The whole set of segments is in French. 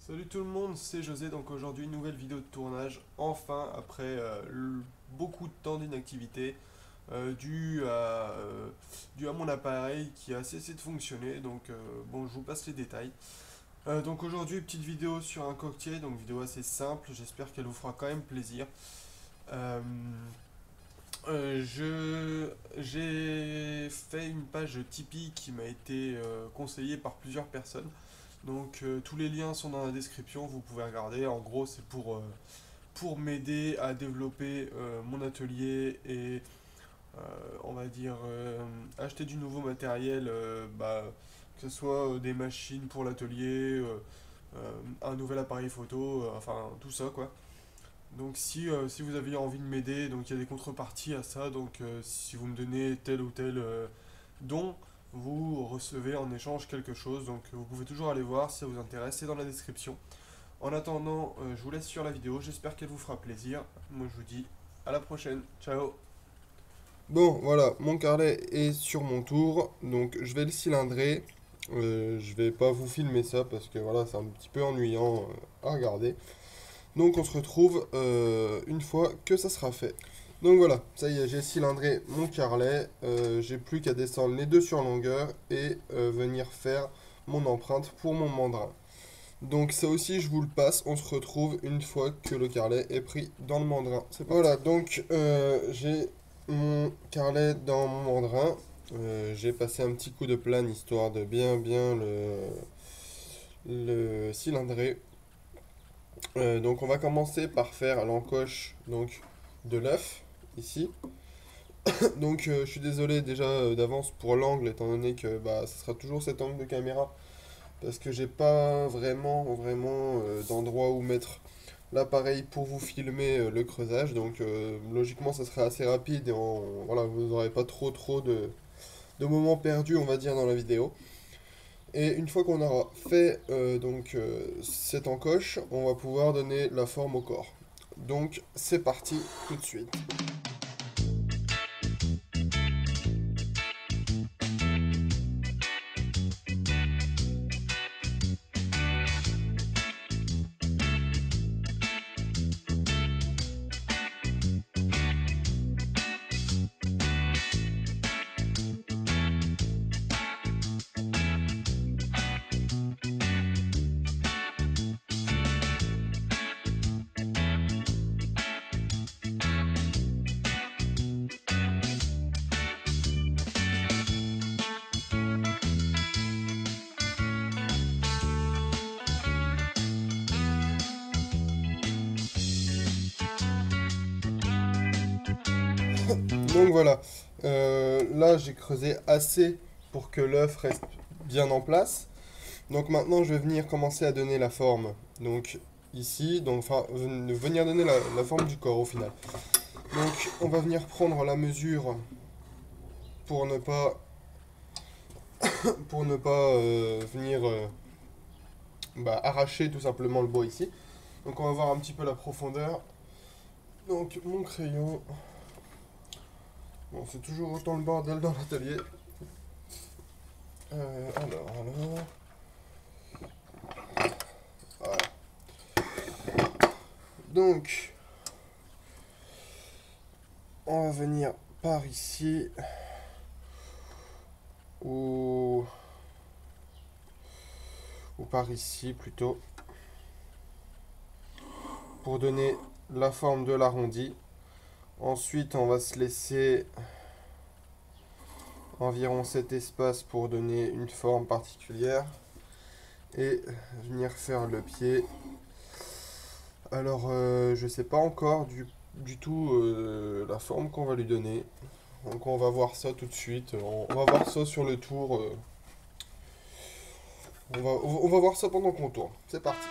Salut tout le monde, c'est José, donc aujourd'hui une nouvelle vidéo de tournage, enfin après beaucoup de temps d'inactivité dû à mon appareil qui a cessé de fonctionner, donc bon je vous passe les détails. Donc aujourd'hui petite vidéo sur un cocktail, donc vidéo assez simple, j'espère qu'elle vous fera quand même plaisir. Euh, j'ai fait une page Tipeee qui m'a été conseillée par plusieurs personnes. Donc tous les liens sont dans la description, vous pouvez regarder. En gros, c'est pour m'aider à développer mon atelier et on va dire acheter du nouveau matériel, que ce soit des machines pour l'atelier, un nouvel appareil photo, enfin tout ça quoi. Donc si vous avez envie de m'aider, donc il y a des contreparties à ça, donc si vous me donnez tel ou tel don, vous recevez en échange quelque chose, donc vous pouvez toujours aller voir si ça vous intéresse, c'est dans la description. En attendant, je vous laisse sur la vidéo, j'espère qu'elle vous fera plaisir. Moi je vous dis à la prochaine, ciao. Bon, voilà, mon carnet est sur mon tour, donc je vais le cylindrer. Je vais pas vous filmer ça parce que voilà, c'est un petit peu ennuyant à regarder. Donc on se retrouve une fois que ça sera fait. Donc voilà, ça y est, j'ai cylindré mon carrelet. J'ai plus qu'à descendre les deux sur longueur et venir faire mon empreinte pour mon mandrin. Donc ça aussi je vous le passe, on se retrouve une fois que le carrelet est pris dans le mandrin. Voilà, donc j'ai mon carrelet dans mon mandrin. J'ai passé un petit coup de plane histoire de bien le cylindrer. Donc on va commencer par faire l'encoche donc de l'œuf ici. Donc je suis désolé déjà d'avance pour l'angle étant donné que bah, ce sera toujours cet angle de caméra parce que j'ai pas vraiment d'endroit où mettre l'appareil pour vous filmer le creusage. Donc logiquement ça sera assez rapide et voilà, vous n'aurez pas trop de moments perdus on va dire dans la vidéo. Et une fois qu'on aura fait cette encoche, on va pouvoir donner la forme au corps. Donc c'est parti tout de suite. Donc voilà, là j'ai creusé assez pour que l'œuf reste bien en place. Donc maintenant je vais venir commencer à donner la forme. Donc ici, donc enfin venir donner la forme du corps au final. Donc on va venir prendre la mesure pour ne pas venir arracher tout simplement le bois ici. Donc on va voir un petit peu la profondeur. Donc mon crayon. Bon, c'est toujours autant le bordel dans l'atelier. Alors. Voilà. Donc, on va venir par ici. Ou par ici plutôt. Pour donner la forme de l'arrondi. Ensuite, on va se laisser environ cet espace pour donner une forme particulière et venir faire le pied. Alors, je sais pas encore du tout la forme qu'on va lui donner. Donc, on va voir ça tout de suite. On va voir ça sur le tour. On va voir ça pendant qu'on tourne. C'est parti.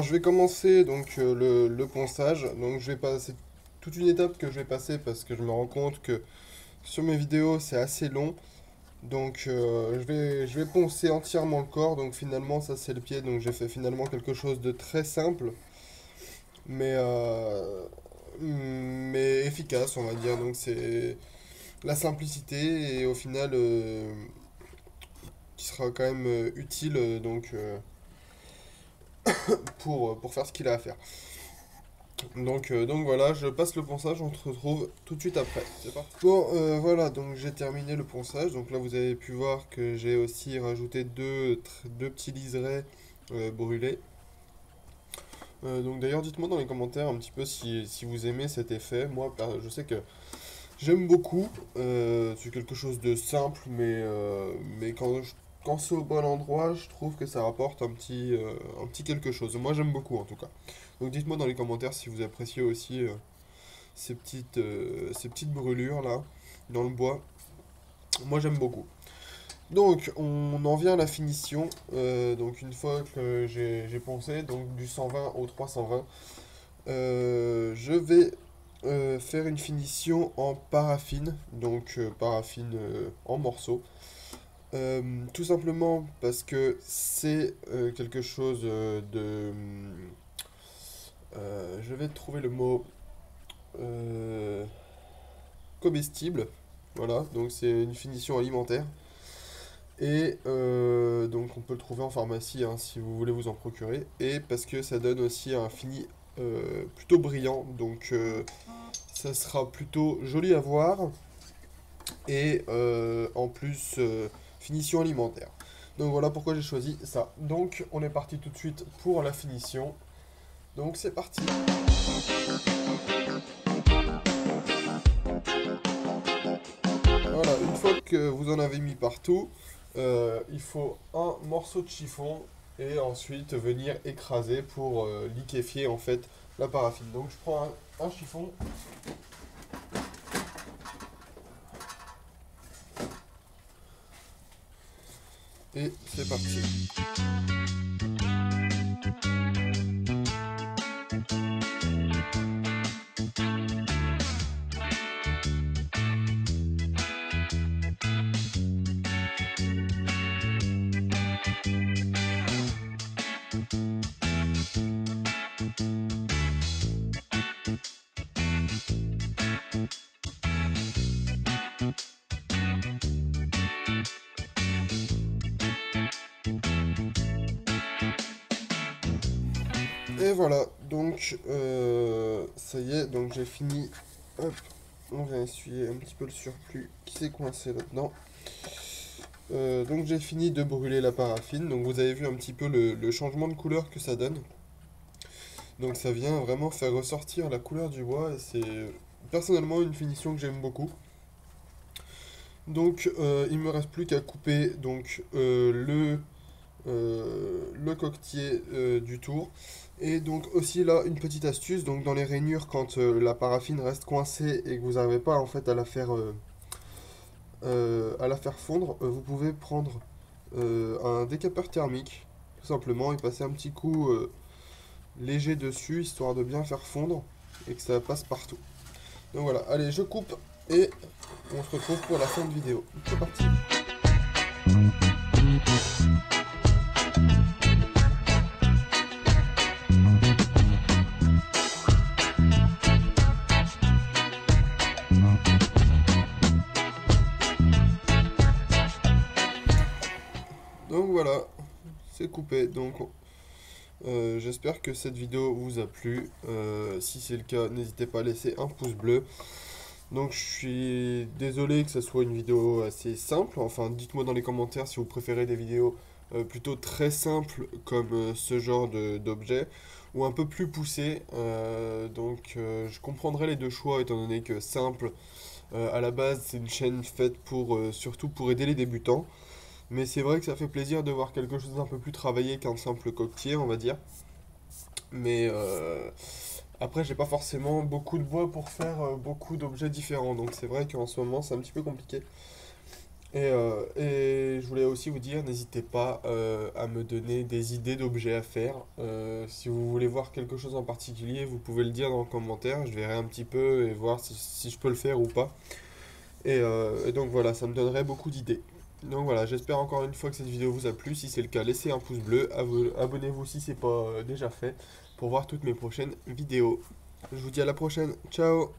je vais commencer donc le ponçage. Donc je vais passer toute une étape que je vais passer parce que je me rends compte que sur mes vidéos c'est assez long. Donc je vais poncer entièrement le corps. Donc finalement ça c'est le pied. Donc j'ai fait finalement quelque chose de très simple. Mais, mais efficace on va dire. Donc c'est la simplicité et au final qui sera quand même utile pour faire ce qu'il a à faire. Donc voilà, je passe le ponçage, on se retrouve tout de suite après. C'est parti. Bon, voilà, donc j'ai terminé le ponçage. Donc là, vous avez pu voir que j'ai aussi rajouté deux petits liserés brûlés. Donc d'ailleurs, dites-moi dans les commentaires un petit peu si vous aimez cet effet. Moi, je sais que j'aime beaucoup. C'est quelque chose de simple, mais quand c'est au bon endroit, je trouve que ça rapporte un petit quelque chose. Moi, j'aime beaucoup en tout cas. Donc dites-moi dans les commentaires si vous appréciez aussi ces petites brûlures là, dans le bois. Moi, j'aime beaucoup. Donc, on en vient à la finition. Donc, une fois que j'ai poncé, donc du 120 au 320, je vais faire une finition en paraffine, donc paraffine en morceaux. Tout simplement parce que c'est quelque chose je vais trouver le mot euh, comestible. Voilà, donc c'est une finition alimentaire. Et donc on peut le trouver en pharmacie hein, si vous voulez vous en procurer. Et parce que ça donne aussi un fini plutôt brillant. Donc ça sera plutôt joli à voir. Et en plus finition alimentaire. Donc voilà pourquoi j'ai choisi ça. Donc on est parti tout de suite pour la finition. Donc c'est parti. Voilà, une fois que vous en avez mis partout, il faut un morceau de chiffon et ensuite venir écraser pour liquéfier en fait la paraffine. Donc je prends un chiffon. Et c'est parti. Et voilà, donc ça y est, donc j'ai fini. Hop, on va essuyer un petit peu le surplus qui s'est coincé là-dedans. Donc j'ai fini de brûler la paraffine, donc vous avez vu un petit peu le changement de couleur que ça donne. Donc ça vient vraiment faire ressortir la couleur du bois et c'est personnellement une finition que j'aime beaucoup. Donc il me reste plus qu'à couper donc le coquetier du tour. Et donc aussi là une petite astuce, donc dans les rainures quand la paraffine reste coincée et que vous n'arrivez pas en fait à la faire fondre, vous pouvez prendre un décapeur thermique tout simplement et passer un petit coup léger dessus histoire de bien faire fondre et que ça passe partout. Donc voilà, allez je coupe et on se retrouve pour la fin de vidéo. C'est parti. Donc voilà, c'est coupé. Donc j'espère que cette vidéo vous a plu. Si c'est le cas, n'hésitez pas à laisser un pouce bleu. Donc je suis désolé que ce soit une vidéo assez simple. Enfin, dites-moi dans les commentaires si vous préférez des vidéos plutôt très simples comme ce genre d'objet ou un peu plus poussées. Je comprendrai les deux choix étant donné que simple, à la base, c'est une chaîne faite surtout pour aider les débutants. Mais c'est vrai que ça fait plaisir de voir quelque chose d'un peu plus travaillé qu'un simple coquetier, on va dire. Mais après, j'ai pas forcément beaucoup de bois pour faire beaucoup d'objets différents. Donc c'est vrai qu'en ce moment, c'est un petit peu compliqué. Et je voulais aussi vous dire, n'hésitez pas à me donner des idées d'objets à faire. Si vous voulez voir quelque chose en particulier, vous pouvez le dire dans le commentaire. Je verrai un petit peu et voir si je peux le faire ou pas. Et donc voilà, ça me donnerait beaucoup d'idées. Donc voilà, j'espère encore une fois que cette vidéo vous a plu. Si c'est le cas, laissez un pouce bleu. Abonnez-vous si c'est pas déjà fait pour voir toutes mes prochaines vidéos. Je vous dis à la prochaine. Ciao!